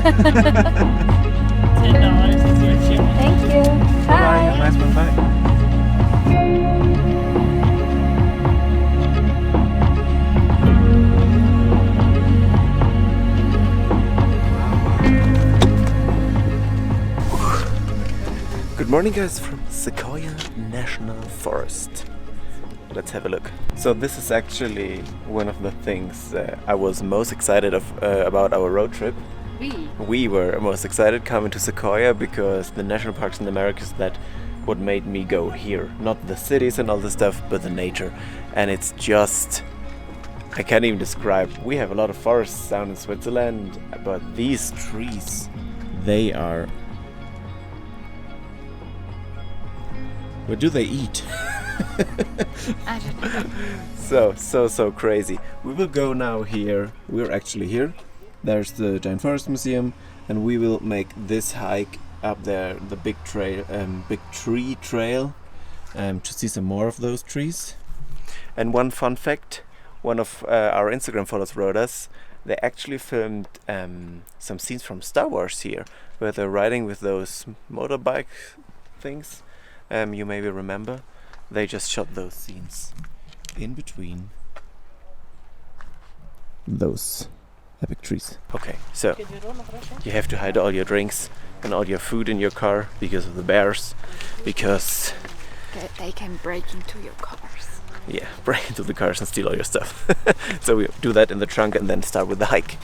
is your share. Thank you. Bye. Have a nice one. Bye. Good morning, guys, from Sequoia National Forest. Let's have a look. So this is actually one of the things I was most excited about our road trip. We were most excited coming to Sequoia because the national parks in the Americas, that what made me go here. Not the cities and all the stuff, but the nature. And it's just, I can't even describe. We have a lot of forests down in Switzerland, but these trees, they are... What do they eat? I don't know. So crazy. We will go now here. We're actually here. There's the Giant Forest Museum, and we will make this hike up there, the big tree trail, to see some more of those trees. And one fun fact: one of our Instagram followers wrote us. They actually filmed some scenes from Star Wars here, where they're riding with those motorbike things. You maybe remember. They just shot those scenes in between those epic trees. Okay, so you have to hide all your drinks and all your food in your car because of the bears, because They can break into your cars. yeah, break into the cars and steal all your stuff. So we do that in the trunk and then start with the hike.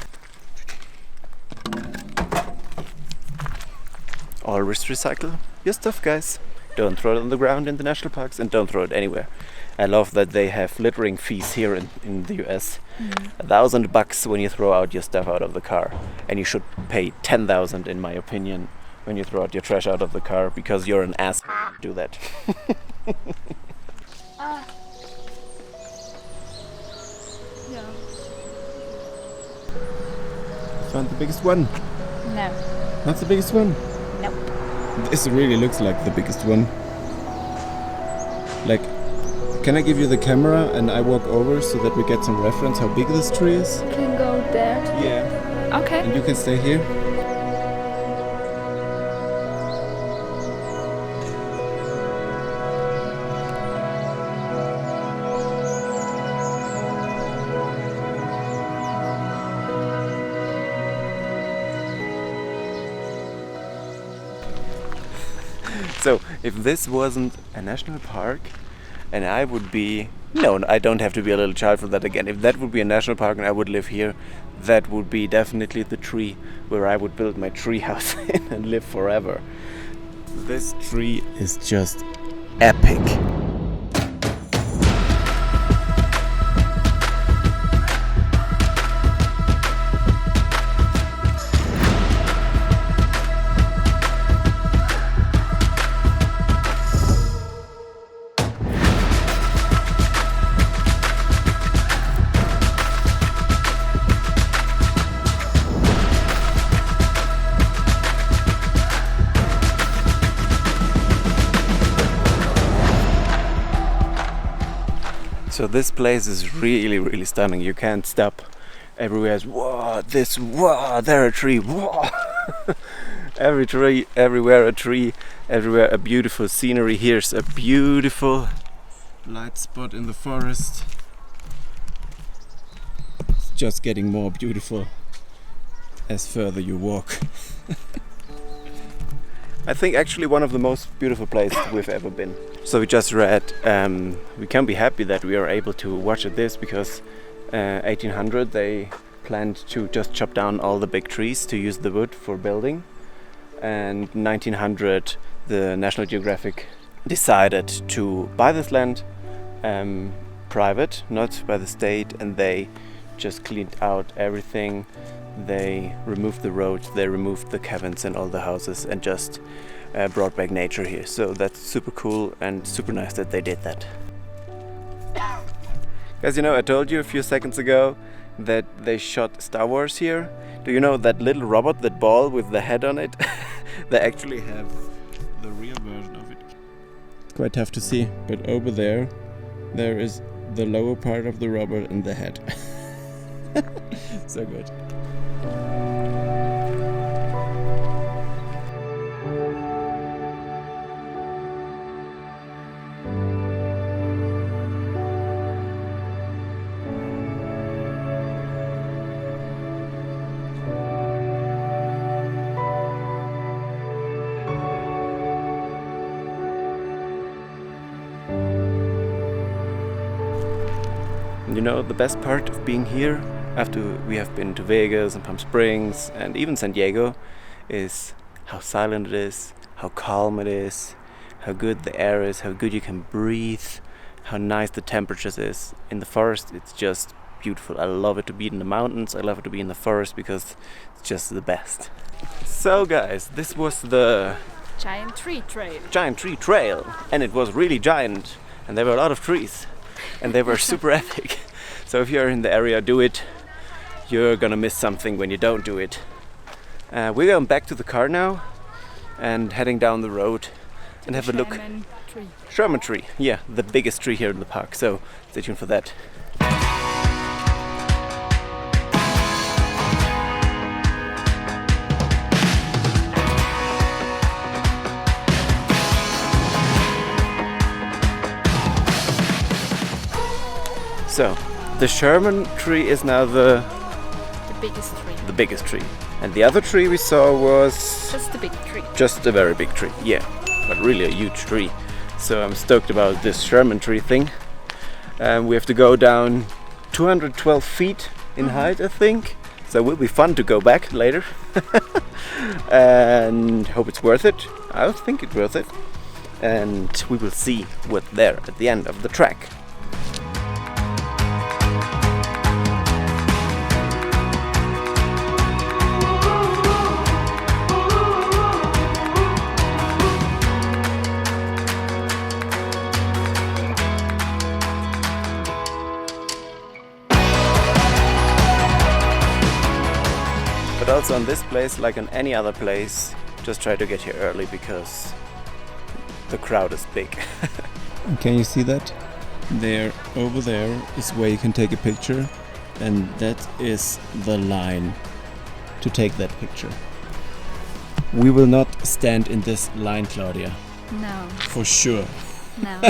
Always recycle your stuff, guys. Don't throw it on the ground in the national parks, and don't throw it anywhere. I love that they have littering fees here in the US. $1,000 when you throw out your stuff out of the car, and you should pay 10,000 in my opinion when you throw out your trash out of the car, because you're an ass. Do that. Yeah. Found the biggest one. No. Not the biggest one. Nope. This really looks like the biggest one. Like, can I give you the camera and I walk over so that we get some reference how big this tree is? Can go there. Yeah. Okay. And you can stay here. So, if this wasn't a national park, and I would be... No, I don't have to be a little child for that again. If that would be a national park and I would live here, that would be definitely the tree where I would build my tree house in and live forever. This tree is just epic. So this place is really, really stunning. You can't stop. Everywhere is wow, this, wow, there a tree, wow. Every tree, everywhere a tree, everywhere a beautiful scenery. Here's a beautiful light spot in the forest. It's just getting more beautiful as further you walk. I think actually one of the most beautiful places we've ever been. So we just read, we can be happy that we are able to watch this, because 1800 they planned to just chop down all the big trees to use the wood for building, and 1900 the National Geographic decided to buy this land private, not by the state, and they just cleaned out everything. They removed the roads, they removed the cabins and all the houses, and just brought back nature here. So that's super cool and super nice that they did that. Guys, you know, I told you a few seconds ago that they shot Star Wars here. Do you know that little robot, that ball with the head on it? They actually have the real version of it. Quite tough to see, but over there is the lower part of the robot and the head. So good. you know, the best part of being here, after we have been to Vegas and Palm Springs and even San Diego, is how silent it is, how calm it is, how good the air is, how good you can breathe, how nice the temperatures is. In the forest, it's just beautiful. I love it to be in the mountains, I love it to be in the forest because it's just the best. So guys, this was the Giant tree trail. Giant Tree Trail, and it was really giant, and there were a lot of trees, and they were super epic. So if you're in the area, do it. You're gonna miss something when you don't do it. We're going back to the car now and heading down the road and have a look. Sherman Tre. Sherman Tre, yeah, the biggest tree here in the park, so stay tuned for that. So, the Sherman tree is now the biggest tree. biggest tree. And the other tree we saw was Just a big tree. just a very big tree, yeah, but really a huge tree. So I'm stoked about this Sherman tree thing. We have to go down 212 feet in height, I think. So it will be fun to go back later. And hope it's worth it. I think it's worth it. And we will see what's there at the end of the track. But also on this place, like on any other place, just try to get here early because the crowd is big. Can you see that? There, over there is where you can take a picture, and that is the line to take that picture. We will not stand in this line, Claudia. No, For sure. no,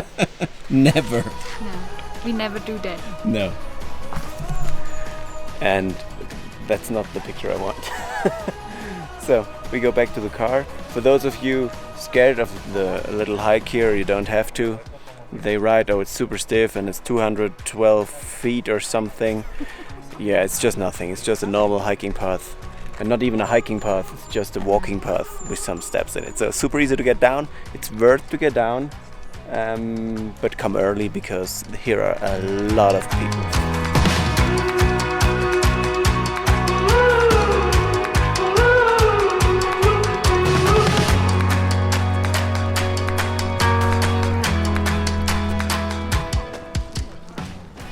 Never. no. We never do that. No. And that's not the picture I want. So we go back to the car. For those of you scared of the little hike here, you don't have to. They write, oh, it's super stiff and it's 212 feet or something. Yeah, it's just nothing. It's just a normal hiking path. And not even a hiking path, it's just a walking path with some steps in it. So super easy to get down. It's worth to get down. But come early because here are a lot of people.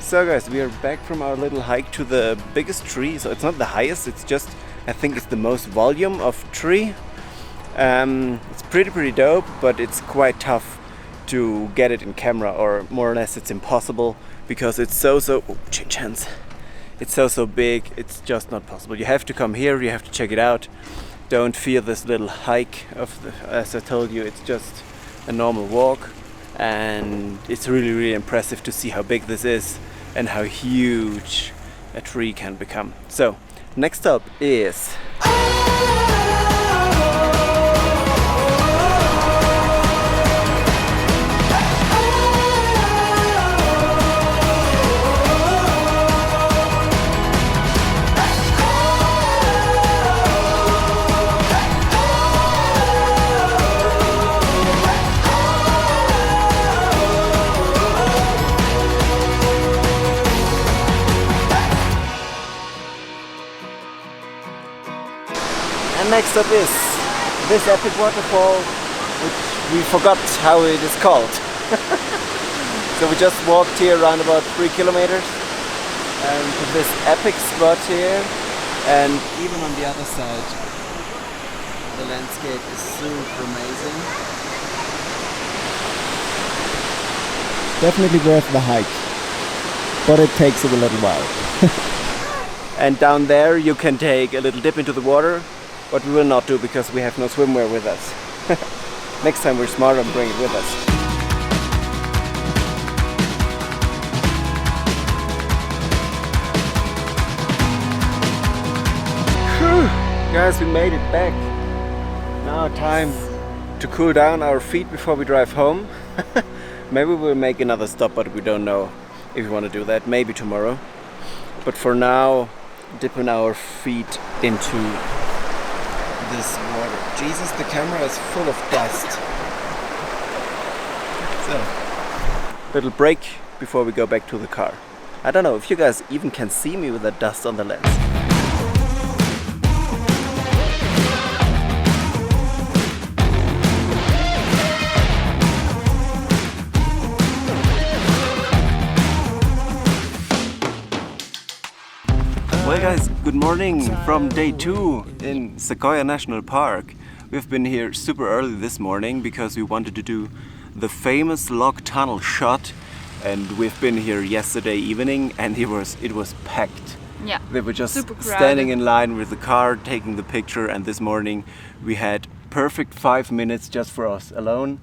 So guys, we are back from our little hike to the biggest tree. So it's not the highest, it's just, I think it's the most volume of tree. It's pretty dope, but it's quite tough to get it in camera, or more or less it's impossible because it's so, oh, change hands. It's so big, it's just not possible. You have to come here, you have to check it out. Don't fear this little hike as I told you, it's just a normal walk. And it's really impressive to see how big this is and how huge a tree can become. So, next up is next up is this epic waterfall, which we forgot how it is called. So we just walked here around about 3 kilometers and to this epic spot here, and even on the other side the landscape is super amazing. Definitely worth the hike, but it takes a little while. And down there you can take a little dip into the water, but we will not do because we have no swimwear with us. Next time we're smarter and bring it with us. Whew. Guys, we made it back. Now time to cool down our feet before we drive home. Maybe we'll make another stop, but we don't know. if you want to do that, maybe tomorrow. But for now, dipping our feet into this water. Jesus, the camera is full of dust. So, little break before we go back to the car. I don't know if you guys even can see me with that dust on the lens. Well guys, good morning from day 2 in Sequoia National Park. We've been here super early this morning because we wanted to do the famous log tunnel shot, and we've been here yesterday evening and it was packed. Yeah. They were just super crowded. standing in line with the car taking the picture, and this morning we had perfect 5 minutes just for us alone.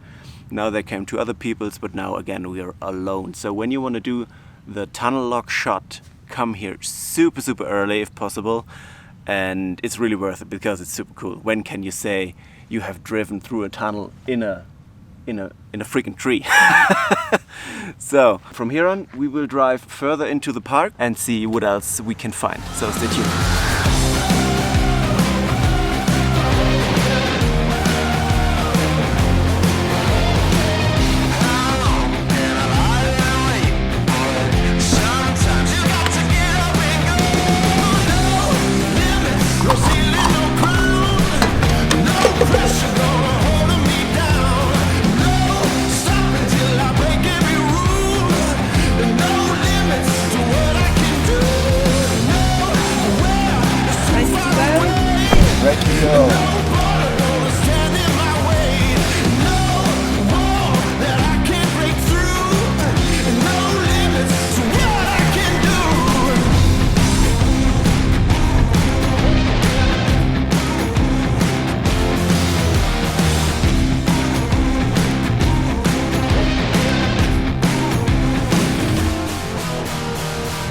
Now there came 2 other peoples, but now again we are alone. So when you want to do the tunnel log shot, come here super early if possible, and it's really worth it because it's super cool. When can you say you have driven through a tunnel in a freaking tree? So from here on we will drive further into the park and see what else we can find. So stay tuned.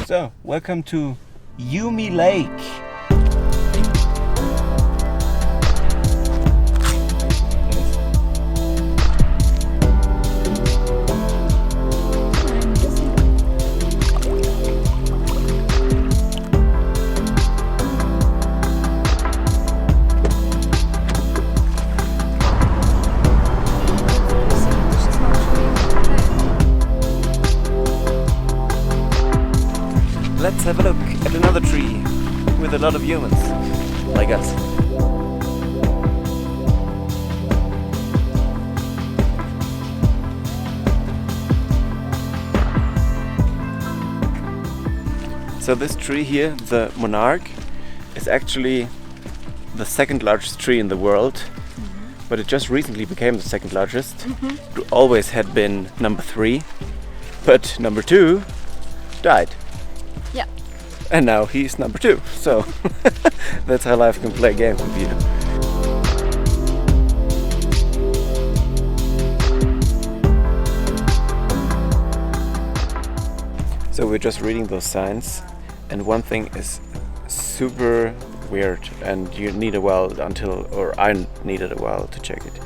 So, welcome to Yumi Lake. Let's have a look at another tree with a lot of humans, like us. So this tree here, the Monarch, is actually the second largest tree in the world, but it just recently became the second largest. It always had been number 3, but number 2 died. Yeah. And now he's number 2, so that's how life can play games with you. So we're just reading those signs, and one thing is super weird, and you need a while I needed a while to check it.